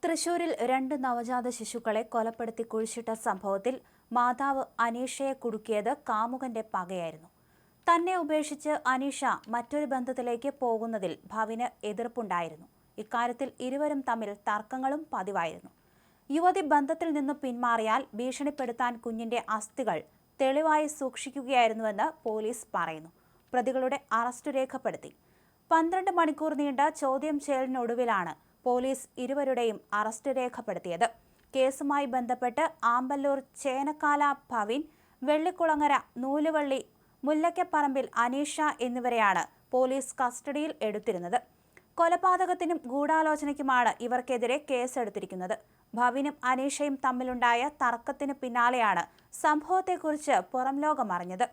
തൃശൂരിൽ 2 നവജാത ശിശുക്കളെ കൊലപ്പെടുത്തി കുഴിച്ചിട്ട സംഭവത്തിൽ മാതാവ് അനീഷയെ കുടുക്കിയത് കാമുകന്റെ പകയായിരുന്നു. തന്നെ ഉപേക്ഷിച്ച് അനീഷ മറ്റൊരു ബന്ധത്തിലേക്ക് പോകുന്നതിൽ ഭവിന് എതിർപ്പുണ്ടായിരുന്നു. ഇക്കാര്യത്തിൽ ഇരുവരും തമ്മിൽ തർക്കങ്ങളും പതിവായിരുന്നു. യുവതി ബന്ധത്തിൽ നിന്നു പിന്മാറിയാൽ ഭീഷണിപ്പെടുത്താൻ കുഞ്ഞിന്റെ അസ്ഥികൾ തെളിവായി സൂക്ഷിക്കുകയായിരുന്നുവെന്ന് പോലീസ് പറയുന്നു. പ്രതികളുടെ അറസ്റ്റ് രേഖപ്പെടുത്തി. 12 മണിക്കൂർ നീണ്ട ചോദ്യം ചെയ്യലിനൊടുവിലാണ് പോലീസ് ഇരുവരുടെയും അറസ്റ്റ് രേഖപ്പെടുത്തിയത്. കേസുമായി ബന്ധപ്പെട്ട് ആമ്പല്ലൂർ ചേനക്കാല ഭവിൻ, വെള്ളിക്കുളങ്ങര നൂലുവള്ളി, മുല്ലയ്ക്കപ്പറമ്പിൽ അനീഷ എന്നിവരെയാണ് പോലീസ് കസ്റ്റഡിയിൽ എടുത്തിരുന്നത്. കൊലപാതകത്തിനും ഗൂഢാലോചനയ്ക്കുമാണ് ഇവർക്കെതിരെ കേസെടുത്തിരിക്കുന്നത്. ഭവിനും അനീഷയും തമ്മിലുണ്ടായ തർക്കത്തിന് പിന്നാലെയാണ് സംഭവത്തെക്കുറിച്ച് പുറംലോകം അറിഞ്ഞത്.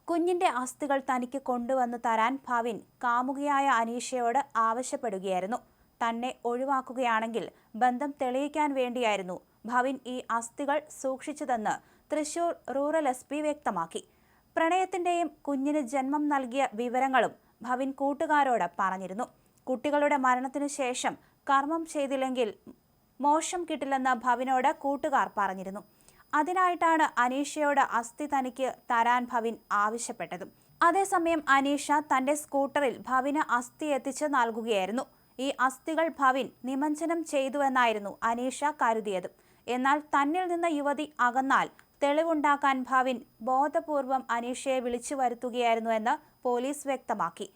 കുഞ്ഞിന്റെ അസ്ഥികൾ തനിക്ക് കൊണ്ടുവന്ന് തരാൻ ഭവിൻ കാമുകിയായ അനീഷയോട് ആവശ്യപ്പെടുകയായിരുന്നു. തന്നെ ഒഴിവാക്കുകയാണെങ്കിൽ ബന്ധം തെളിയിക്കാൻ വേണ്ടിയായിരുന്നു ഭവിൻ ഈ അസ്ഥികൾ സൂക്ഷിച്ചതെന്ന് തൃശൂർ റൂറൽ SP വ്യക്തമാക്കി. പ്രണയത്തിന്റെയും കുഞ്ഞിന് ജന്മം നൽകിയ വിവരങ്ങളും ഭവിൻ കൂട്ടുകാരോട് പറഞ്ഞിരുന്നു. കുട്ടികളുടെ മരണത്തിനു ശേഷം കർമ്മം ചെയ്തില്ലെങ്കിൽ മോക്ഷം കിട്ടില്ലെന്ന് ഭവിനോട് കൂട്ടുകാർ പറഞ്ഞിരുന്നു. അതിനായിട്ടാണ് അനീഷയോട് അസ്ഥി തനിക്ക് തരാൻ ഭവിൻ ആവശ്യപ്പെട്ടത്. അതേസമയം അനീഷ തന്റെ സ്കൂട്ടറിൽ ഭവിന് അസ്ഥി എത്തിച്ച് നൽകുകയായിരുന്നു. ഈ അസ്ഥികൾ ഭവിൻ നിമജ്ജനം ചെയ്തുവെന്നായിരുന്നു അനീഷ കരുതിയത്. എന്നാൽ തന്നിൽ നിന്ന് യുവതി അകന്നാൽ തെളിവുണ്ടാക്കാൻ ഭവിൻ ബോധപൂർവം അനീഷയെ വിളിച്ചു വരുത്തുകയായിരുന്നുവെന്ന് പോലീസ് വ്യക്തമാക്കി.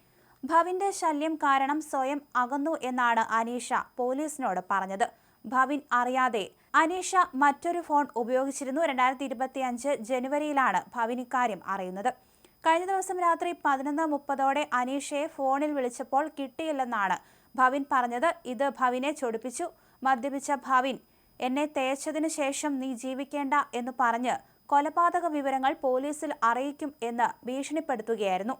ഭവിന്റെ ശല്യം കാരണം സ്വയം അകന്നു എന്നാണ് അനീഷ പോലീസിനോട് പറഞ്ഞത്. ഭവിൻ അറിയാതെ അനീഷ മറ്റൊരു ഫോൺ ഉപയോഗിച്ചിരുന്നു. 2025 ജനുവരിയിലാണ് ഭവിൻ ഇക്കാര്യം അറിയുന്നത്. കഴിഞ്ഞ ദിവസം രാത്രി 11:30 അനീഷയെ ഫോണിൽ വിളിച്ചപ്പോൾ കിട്ടിയില്ലെന്നാണ് ഭവിൻ പറഞ്ഞത്. ഇത് ഭവിനെ ചൊടിപ്പിച്ചു. മദ്യപിച്ച ഭവിൻ എന്നെ തേച്ചതിനു ശേഷം നീ ജീവിക്കേണ്ട എന്ന് പറഞ്ഞ് കൊലപാതക വിവരങ്ങൾ പോലീസിൽ അറിയിക്കും എന്ന് ഭീഷണിപ്പെടുത്തുകയായിരുന്നു.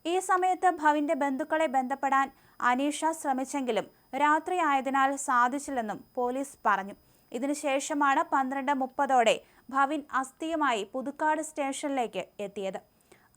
ഈ സമയത്ത് ഭവിന്റെ ബന്ധുക്കളെ ബന്ധപ്പെടാൻ അനീഷ ശ്രമിച്ചെങ്കിലും രാത്രി ആയതിനാൽ സാധിച്ചില്ലെന്നും പോലീസ് പറഞ്ഞു. ഇതിനുശേഷമാണ് 12:30 ഭവിൻ അസ്ഥിയുമായി പുതുക്കാട് സ്റ്റേഷനിലേക്ക് എത്തിയത്.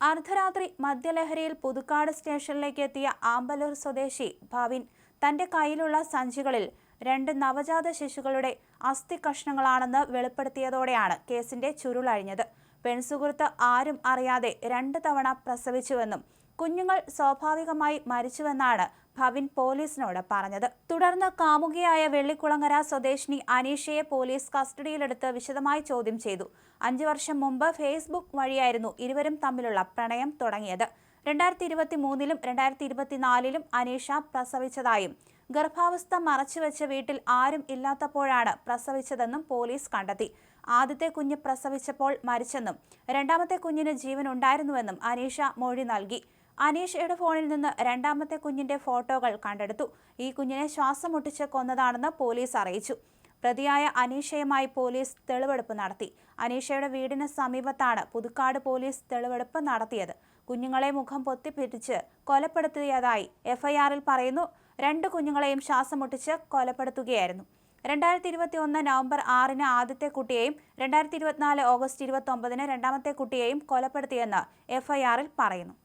അർദ്ധരാത്രി മദ്യലഹരിയിൽ പുതുക്കാട് സ്റ്റേഷനിലേക്ക് എത്തിയ ആമ്പല്ലൂർ സ്വദേശി ഭവിൻ തന്റെ കയ്യിലുള്ള സഞ്ചികളിൽ 2 നവജാത ശിശുക്കളുടെ അസ്ഥി കഷ്ണങ്ങളാണെന്ന് വെളിപ്പെടുത്തിയതോടെയാണ് കേസിന്റെ ചുരുളഴിഞ്ഞത്. പെൺസുഹൃത്ത് ആരും അറിയാതെ 2 തവണ പ്രസവിച്ചുവെന്നും കുഞ്ഞുങ്ങൾ സ്വാഭാവികമായി മരിച്ചുവെന്നാണ് ഭവിൻ പോലീസിനോട് പറഞ്ഞത്. തുടർന്ന് കാമുകിയായ വെള്ളിക്കുളങ്ങര സ്വദേശിനി അനീഷയെ പോലീസ് കസ്റ്റഡിയിലെടുത്ത് വിശദമായി ചോദ്യം ചെയ്തു. 5 വർഷം മുമ്പ് ഫേസ്ബുക്ക് വഴിയായിരുന്നു ഇരുവരും തമ്മിലുള്ള പ്രണയം തുടങ്ങിയത്. 2023-ലും 2024-ലും അനീഷ പ്രസവിച്ചതായും ഗർഭാവസ്ഥ മറച്ചുവെച്ച് വീട്ടിൽ ആരും ഇല്ലാത്തപ്പോഴാണ് പ്രസവിച്ചതെന്നും പോലീസ് കണ്ടെത്തി. ആദ്യത്തെ കുഞ്ഞ് പ്രസവിച്ചപ്പോൾ മരിച്ചെന്നും രണ്ടാമത്തെ കുഞ്ഞിന് ജീവൻ ഉണ്ടായിരുന്നുവെന്നും അനീഷ മൊഴി നൽകി. അനീഷയുടെ ഫോണിൽ നിന്ന് രണ്ടാമത്തെ കുഞ്ഞിന്റെ ഫോട്ടോകൾ കണ്ടെടുത്തു. ഈ കുഞ്ഞിനെ ശ്വാസം മുട്ടിച്ച് കൊന്നതാണെന്ന് പോലീസ് അറിയിച്ചു. പ്രതിയായ അനീഷയുമായി പോലീസ് തെളിവെടുപ്പ് നടത്തി. അനീഷയുടെ വീടിന് സമീപത്താണ് പുതുക്കാട് പോലീസ് തെളിവെടുപ്പ് നടത്തിയത്. കുഞ്ഞുങ്ങളെ മുഖം പൊത്തിപ്പിടിച്ച് കൊലപ്പെടുത്തിയതായി FIR-ൽ പറയുന്നു. 2 കുഞ്ഞുങ്ങളെയും ശ്വാസം മുട്ടിച്ച് കൊലപ്പെടുത്തുകയായിരുന്നു. 2021 നവംബർ 6-ന് ആദ്യത്തെ കുട്ടിയെയും 2024 ഓഗസ്റ്റ് 29-ന് രണ്ടാമത്തെ കുട്ടിയെയും കൊലപ്പെടുത്തിയെന്ന് FIR-ൽ പറയുന്നു.